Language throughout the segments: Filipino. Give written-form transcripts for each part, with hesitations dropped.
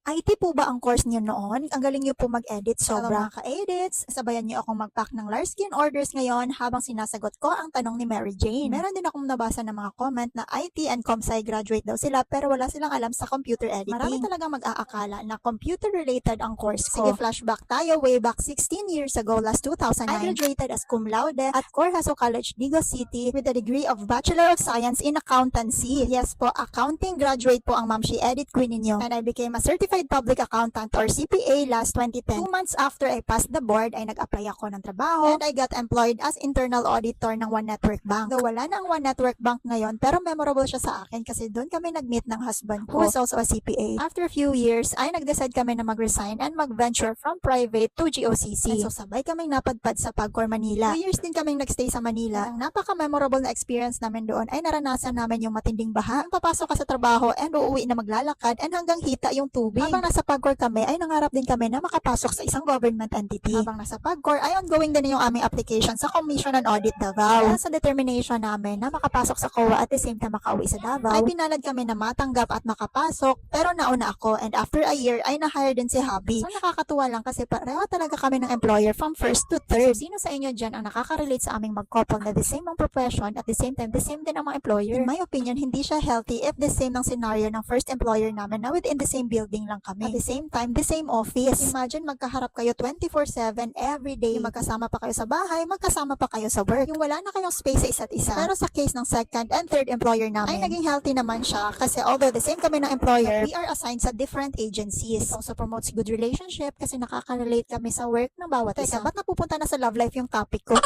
IT po ba ang course niyo noon? Ang galing niyo po mag-edit, sobra. Mga ka-edits, sabayan niyo akong mag-pack ng Larskin orders ngayon habang sinasagot ko ang tanong ni Mary Jane. Meron din akong nabasa ng mga comment na IT and ComSci graduate daw sila pero wala silang alam sa computer editing. Marami talagang mag-aakala na computer-related ang course ko. Sige, flashback tayo way back 16 years ago, last 2009. I graduated as cum laude at Corhaso College, Digos City with a degree of Bachelor of Science in Accountancy. Yes po, accounting graduate po ang Mamshi Edit Queen ninyo. And I became a certified public accountant or CPA last 2010. 2 months after I passed the board ay nag-apply ako ng trabaho and I got employed as internal auditor ng One Network Bank. Though wala na ang One Network Bank ngayon pero memorable siya sa akin kasi doon kami nag-meet ng husband ko who is also a CPA. After a few years ay nag-decide kami na mag-resign and mag-venture from private to GOCC. And so sabay kaming napadpad sa Pagcor Manila. 2 years din kaming nagstay sa Manila. Ang napaka-memorable na experience namin doon ay naranasan namin yung matinding baha. Ang papasok ka sa trabaho and uuwi na maglalakad and hanggang hita yung tubig. Habang nasa Pagcor kami ay nangarap din kami na makapasok sa isang government entity. Habang nasa Pagcor ay ongoing din yung aming application sa Commission on Audit Davao. Kaya sa determination namin na makapasok sa COA at the same time makauwi sa Davao, ay pinalad kami na matanggap at makapasok pero nauna ako and after a year ay na-hire din si Hubby. So nakakatuwa lang kasi pareho talaga kami ng employer from first to third. So, sino sa inyo dyan ang nakaka-relate sa aming mag-couple na the same ang profession at the same time the same din ang mga employer? In my opinion, hindi siya healthy if the same ang scenario ng first employer namin na within the same building lang kami. At the same time, the same office. Imagine magkaharap kayo 24/7 every day. Magkasama pa kayo sa bahay, magkasama pa kayo sa work. Yung wala na kayong space sa isa't isa. Pero sa case ng second and third employer namin, ay naging healthy naman siya kasi although the same kami ng employer, we are assigned sa different agencies. It also promotes good relationship kasi nakaka-relate kami sa work ng bawat isa. Ba't napupunta na sa love life yung topic ko?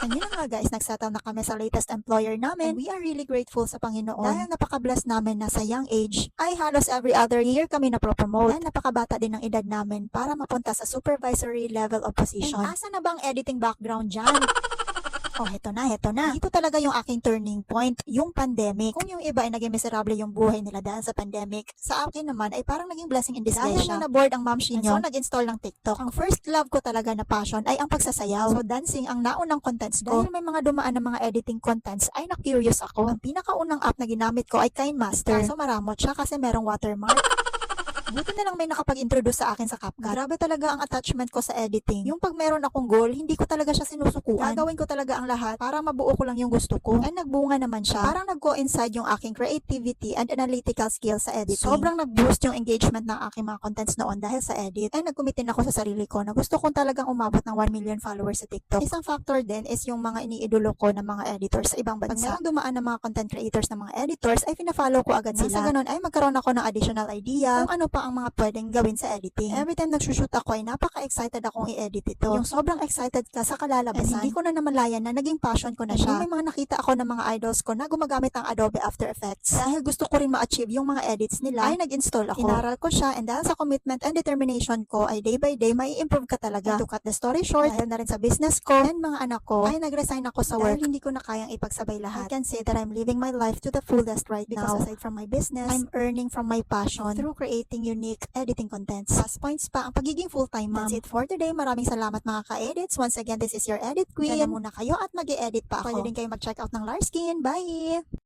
And yun na nga guys, nagsettle na kami sa latest employer namin. And we are really grateful sa Panginoon dahil napaka-bless namin na sa young age ay halos every other year kami na-promote. And napakabata din ng edad namin para mapunta sa supervisory level of position. And asa na bang editing background dyan? Oh, heto na. Dito talaga yung aking turning point, yung pandemic. Kung yung iba ay naging miserable yung buhay nila dahil sa pandemic, sa akin naman ay parang naging blessing in disguise siya. Dahil na board ang Mamshi nyo, so nag-install ng TikTok. Ang first love ko talaga na passion ay ang pagsasayaw. So dancing ang naunang contents ko. Dahil may mga dumaan na mga editing contents ay na-curious ako. Ang pinakaunang app na ginamit ko ay KineMaster. So maramot siya kasi merong watermark. Buti na lang may nakapag-introduce sa akin sa CapCut. Grabe talaga ang attachment ko sa editing. Yung pag meron akong goal, hindi ko talaga siya sinusukuan. Gagawin ko talaga ang lahat para mabuo ko lang yung gusto ko. And nagbunga naman siya. Parang nag-coincide yung aking creativity and analytical skills sa editing. Sobrang nag-boost yung engagement ng aking mga contents noon dahil sa edit. And nagkumitin ako sa sarili ko na gusto kong talagang umabot ng 1 million followers sa TikTok. Isang factor din is yung mga iniidolo ko ng mga editors sa ibang bansa. Pag merong dumaan ng mga content creators ng mga editors, ay pina-follow ko agad sila. Sa ganun ay magkaroon ako ng additional idea kung ano pa ang mga pwedeng gawin sa editing. Every time nagsushoot ako ay napaka-excited akong i-edit ito. Yung sobrang excited ka sa kalalabasan, hindi ko na namalayan na naging passion ko na siya. May mga nakita ako ng mga idols ko na gumagamit ng Adobe After Effects. Dahil gusto ko rin ma-achieve yung mga edits nila, ay nag-install ako. Inaral ko siya and dahil sa commitment and determination ko ay day by day may improve ka talaga. And to cut the story short, dahil na rin sa business ko and mga anak ko, ay nag-resign ako sa work. Dahil hindi ko na kayang ipagsabay lahat. I can say that I'm living my life to the fullest right now. Because aside from my business, I'm earning from my passion through creating unique editing contents. Plus points pa ang pagiging full-time mom. That's it for today. Maraming salamat mga ka-edits. Once again, this is your edit queen. Diyan na muna kayo at mag-e-edit pa ako. Pwede din kayo mag-check out ng Larskin. Bye!